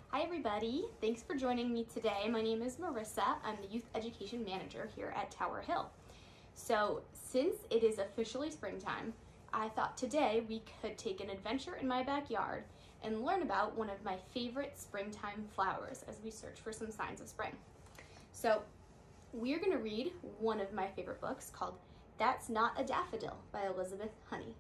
Hi everybody, thanks for joining me today. My name is Marissa. I'm the Youth Education Manager here at Tower Hill. So since it is officially springtime, I thought today we could take an adventure in my backyard and learn about one of my favorite springtime flowers as we search for some signs of spring. So we're going to read one of my favorite books called That's Not a Daffodil by Elizabeth Honey.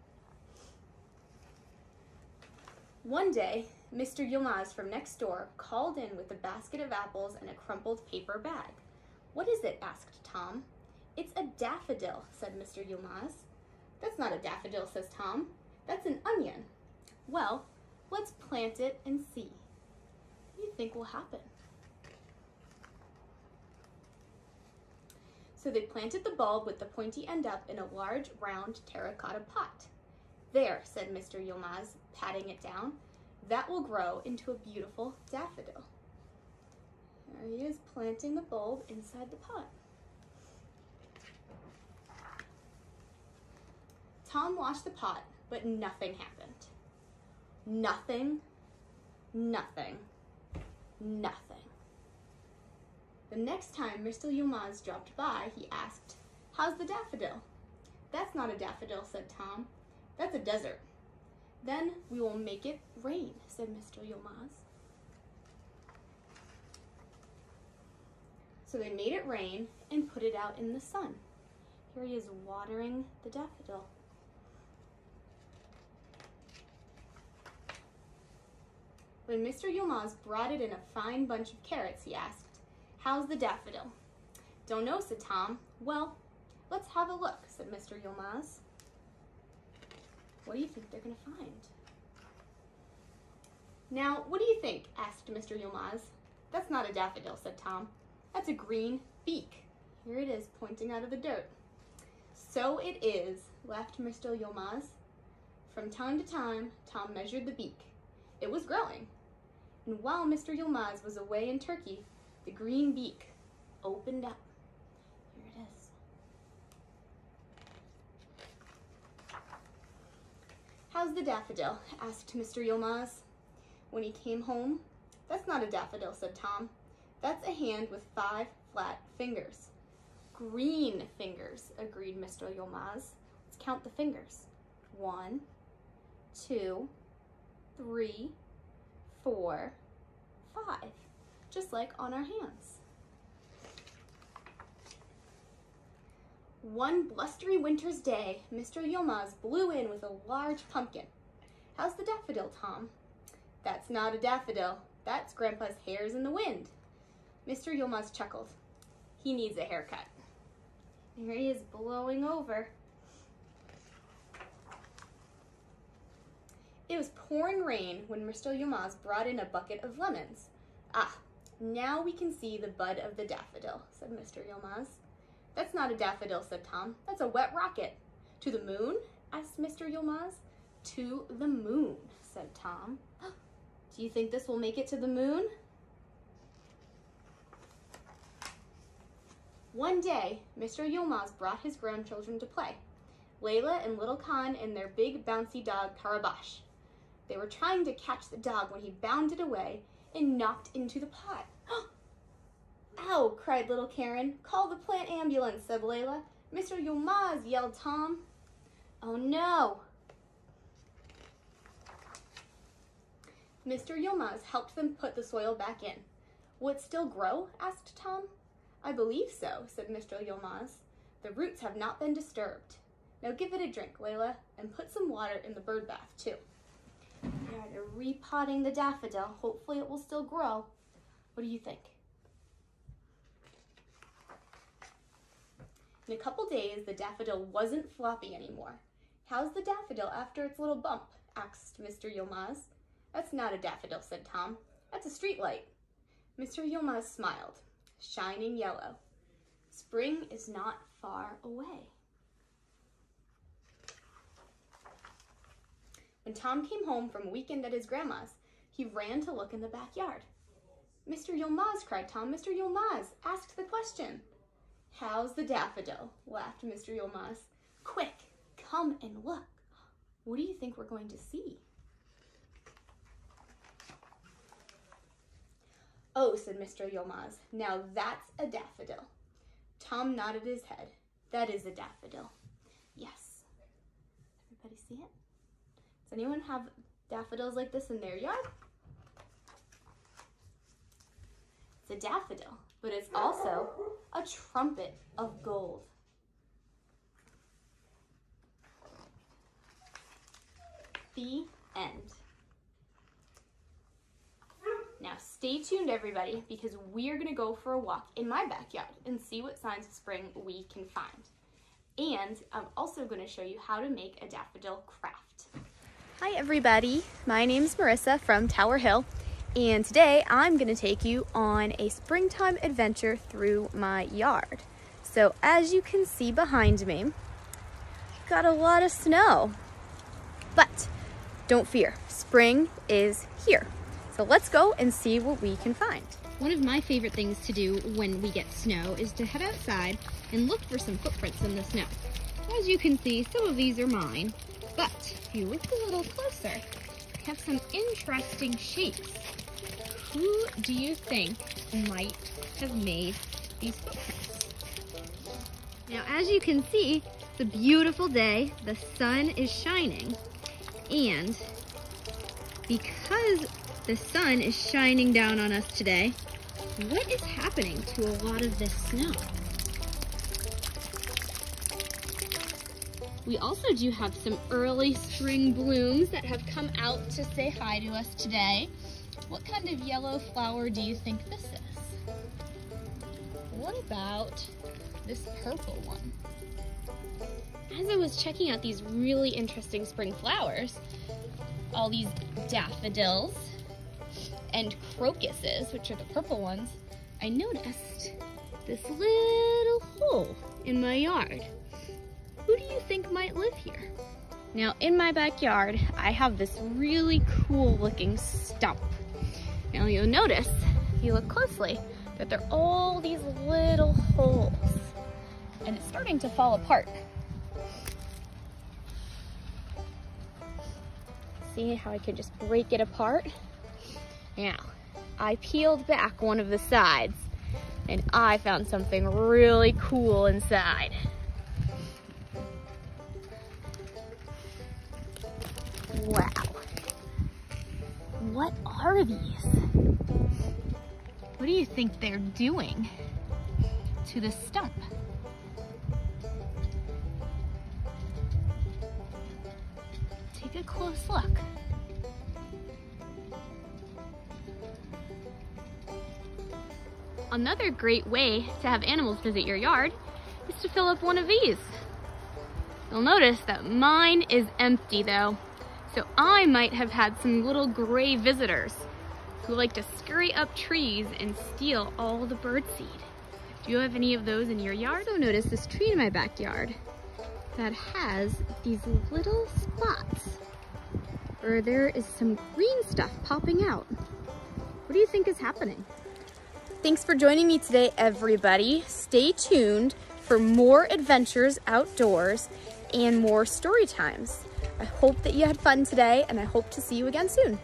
One day, Mr. Yilmaz from next door called in with a basket of apples and a crumpled paper bag. "What is it?" asked Tom. "It's a daffodil," said Mr. Yilmaz. "That's not a daffodil," says Tom. "That's an onion." "Well, let's plant it and see. What do you think will happen?" So they planted the bulb with the pointy end up in a large, round terracotta pot. "There," said Mr. Yilmaz, patting it down. "That will grow into a beautiful daffodil." There he is planting the bulb inside the pot. Tom watched the pot, but nothing happened. Nothing, nothing, nothing. The next time Mr. Yilmaz dropped by, he asked, "How's the daffodil?" "That's not a daffodil," said Tom. "That's a desert." "Then we will make it rain," said Mr. Yilmaz. So they made it rain and put it out in the sun. Here he is watering the daffodil. When Mr. Yilmaz brought it in a fine bunch of carrots, he asked, "How's the daffodil?" "Don't know," said Tom. "Well, let's have a look," said Mr. Yilmaz. What do you think they're going to find? "Now, what do you think?" asked Mr. Yilmaz. "That's not a daffodil," said Tom. "That's a green beak. Here it is, pointing out of the dirt." "So it is," laughed Mr. Yilmaz. From time to time, Tom measured the beak. It was growing. And while Mr. Yilmaz was away in Turkey, the green beak opened up. Here it is. "How's the daffodil?" asked Mr. Yilmaz. When he came home, "That's not a daffodil," said Tom. "That's a hand with 5 flat fingers." "Green fingers," agreed Mr. Yilmaz. "Let's count the fingers. 1, 2, 3, 4, 5, just like on our hands. One blustery winter's day, Mr. Yilmaz blew in with a large pumpkin. "How's the daffodil, Tom?" "That's not a daffodil. That's Grandpa's hairs in the wind." Mr. Yilmaz chuckled. "He needs a haircut." Here he is blowing over. It was pouring rain when Mr. Yilmaz brought in a bucket of lemons. "Ah, now we can see the bud of the daffodil," said Mr. Yilmaz. "That's not a daffodil," said Tom. "That's a wet rocket." "To the moon?" asked Mr. Yilmaz. "To the moon," said Tom. "Do you think this will make it to the moon?" One day, Mr. Yilmaz brought his grandchildren to play, Layla and little Khan and their big bouncy dog Karabash. They were trying to catch the dog when he bounded away and knocked into the pot. "Ow!" cried little Karen. "Call the plant ambulance," said Layla. "Mr. Yilmaz!" yelled Tom. "Oh no!" Mr. Yilmaz helped them put the soil back in. "Will it still grow?" asked Tom. "I believe so," said Mr. Yilmaz. "The roots have not been disturbed. Now give it a drink, Layla, and put some water in the bird bath too." They're repotting the daffodil. Hopefully it will still grow. What do you think? In a couple days, the daffodil wasn't floppy anymore. "How's the daffodil after its little bump?" asked Mr. Yilmaz. "That's not a daffodil," said Tom. "That's a street light." Mr. Yilmaz smiled, shining yellow. Spring is not far away. When Tom came home from a weekend at his grandma's, he ran to look in the backyard. "Mr. Yilmaz," cried Tom, "Mr. Yilmaz, ask the question." "How's the daffodil?" laughed Mr. Yilmaz. "Quick, come and look. What do you think we're going to see?" "Oh," said Mr. Yilmaz, "now that's a daffodil." Tom nodded his head. "That is a daffodil." Yes. Everybody see it? Does anyone have daffodils like this in their yard? It's a daffodil, but it's also a trumpet of gold. The end. Now stay tuned, everybody, because we are going to go for a walk in my backyard and see what signs of spring we can find. And I'm also going to show you how to make a daffodil craft. Hi everybody, my name is Marissa from Tower Hill, and today I'm going to take you on a springtime adventure through my yard. So as you can see behind me, got a lot of snow, but don't fear, spring is here. So let's go and see what we can find. One of my favorite things to do when we get snow is to head outside and look for some footprints in the snow. As you can see, some of these are mine, but if you look a little closer, we have some interesting shapes. Who do you think might have made these footprints? Now, as you can see, it's a beautiful day, the sun is shining, and because the sun is shining down on us today, what is happening to a lot of this snow? We also do have some early spring blooms that have come out to say hi to us today. What kind of yellow flower do you think this is? What about this purple one? As I was checking out these really interesting spring flowers, all these daffodils and crocuses, which are the purple ones, I noticed this little hole in my yard. Who do you think might live here? Now, in my backyard, I have this really cool looking stump. Now you'll notice, if you look closely, that there are all these little holes, and it's starting to fall apart. See how I can just break it apart? Now, I peeled back one of the sides, and I found something really cool inside. Wow. What are these? What do you think they're doing to the stump? Take a close look. Another great way to have animals visit your yard is to fill up one of these. You'll notice that mine is empty though, so I might have had some little gray visitors who like to scurry up trees and steal all the birdseed. Do you have any of those in your yard? Also notice this tree in my backyard that has these little spots where there is some green stuff popping out. What do you think is happening? Thanks for joining me today, everybody. Stay tuned for more adventures outdoors and more story times. I hope that you had fun today, and I hope to see you again soon.